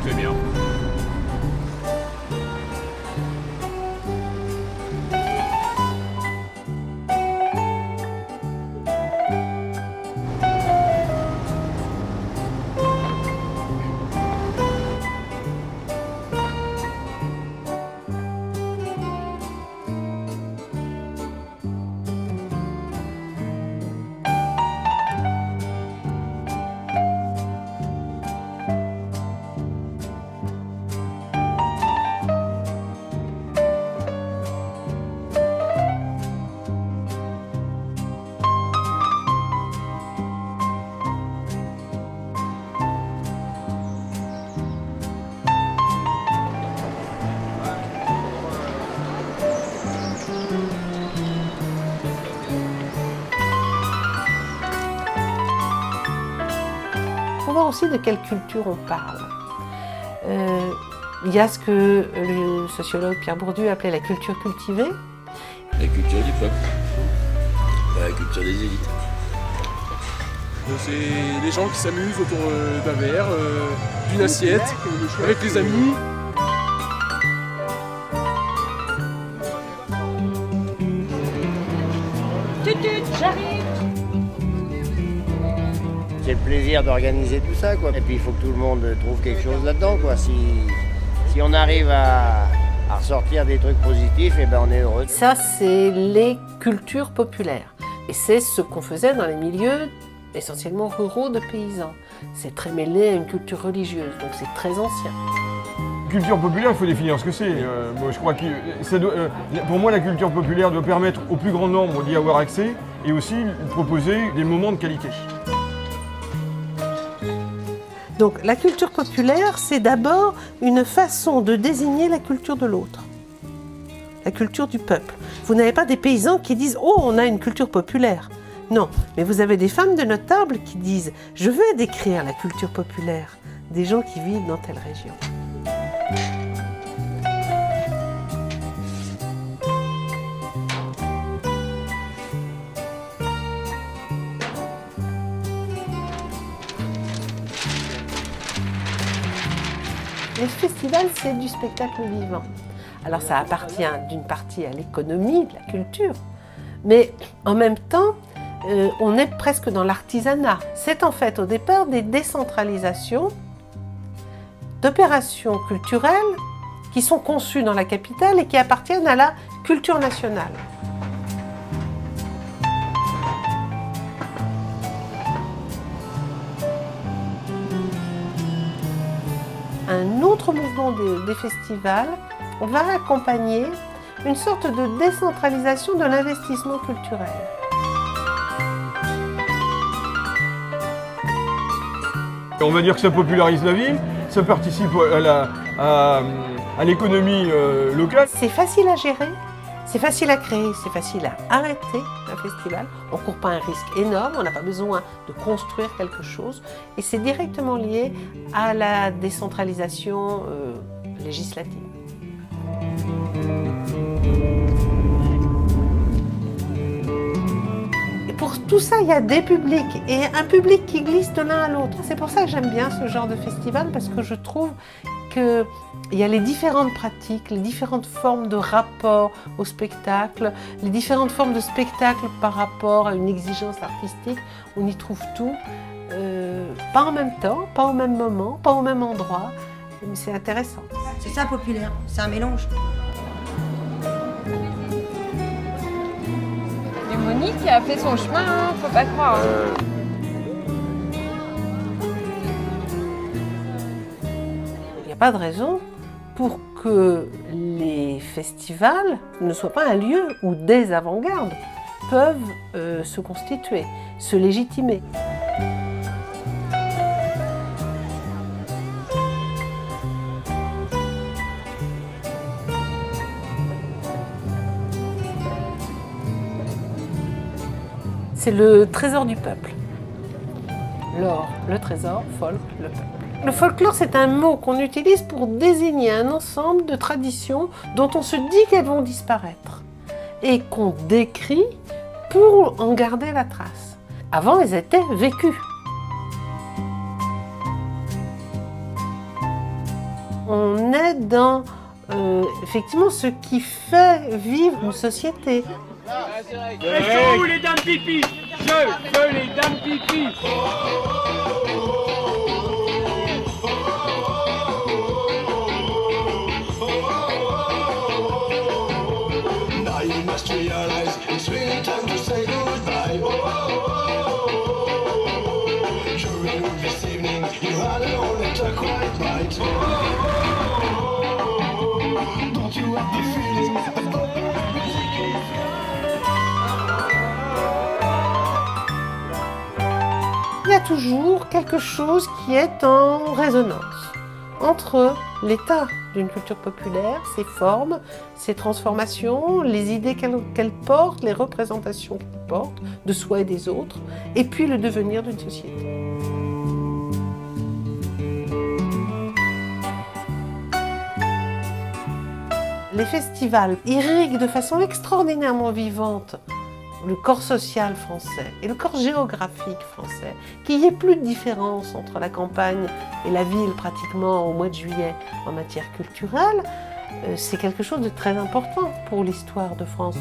Très bien. Il faut voir aussi de quelle culture on parle. Il y a ce que le sociologue Pierre Bourdieu appelait la culture cultivée. La culture du peuple, pas la culture des élites. C'est des gens qui s'amusent autour d'un verre, d'une assiette, avec les amis. J'arrive. C'est le plaisir d'organiser tout ça, quoi. Et puis il faut que tout le monde trouve quelque chose là-dedans, quoi. Si on arrive à ressortir des trucs positifs, eh ben on est heureux. Ça, c'est les cultures populaires. Et c'est ce qu'on faisait dans les milieux essentiellement ruraux de paysans. C'est très mêlé à une culture religieuse, donc c'est très ancien. Culture populaire, il faut définir ce que c'est. Moi, je crois que pour moi, la culture populaire doit permettre au plus grand nombre d'y avoir accès et aussi proposer des moments de qualité. Donc la culture populaire, c'est d'abord une façon de désigner la culture de l'autre, la culture du peuple. Vous n'avez pas des paysans qui disent « Oh, on a une culture populaire ». Non, mais vous avez des femmes de notable qui disent « Je veux décrire la culture populaire des gens qui vivent dans telle région ». Les festivals, c'est du spectacle vivant. Alors ça appartient d'une partie à l'économie de la culture, mais en même temps, on est presque dans l'artisanat. C'est en fait au départ des décentralisations d'opérations culturelles qui sont conçues dans la capitale et qui appartiennent à la culture nationale. Un autre mouvement des festivals va accompagner une sorte de décentralisation de l'investissement culturel. On va dire que ça popularise la ville, ça participe à l'économie locale. C'est facile à gérer, c'est facile à créer, c'est facile à arrêter un festival. On ne court pas un risque énorme, on n'a pas besoin de construire quelque chose. Et c'est directement lié à la décentralisation législative. Et pour tout ça, il y a des publics et un public qui glisse de l'un à l'autre. C'est pour ça que j'aime bien ce genre de festival, parce que je trouve qu'il y a les différentes pratiques, les différentes formes de rapport au spectacle, les différentes formes de spectacle par rapport à une exigence artistique. On y trouve tout, pas en même temps, pas au même moment, pas au même endroit, mais c'est intéressant. C'est ça populaire, c'est un mélange. Et Monique a fait son chemin, hein, faut pas croire. Il n'y a pas de raison pour que les festivals ne soient pas un lieu où des avant-gardes peuvent se constituer, se légitimer. C'est le trésor du peuple. L'or, le trésor, folk, le peuple. Le folklore, c'est un mot qu'on utilise pour désigner un ensemble de traditions dont on se dit qu'elles vont disparaître et qu'on décrit pour en garder la trace. Avant, elles étaient vécues. On est dans effectivement ce qui fait vivre une société. Elles sont où les dames pipi? Je veux les dames pipi. Now you must realize it's really time to say goodbye. During this evening, you had a whole letter quite right. Don't you have the feeling? Il y a toujours quelque chose qui est en résonance entre l'état d'une culture populaire, ses formes, ses transformations, les idées qu'elle porte, les représentations qu'elle porte de soi et des autres, et puis le devenir d'une société. Les festivals irriguent de façon extraordinairement vivante le corps social français et le corps géographique français, qu'il n'y ait plus de différence entre la campagne et la ville pratiquement au mois de juillet en matière culturelle, c'est quelque chose de très important pour l'histoire de France.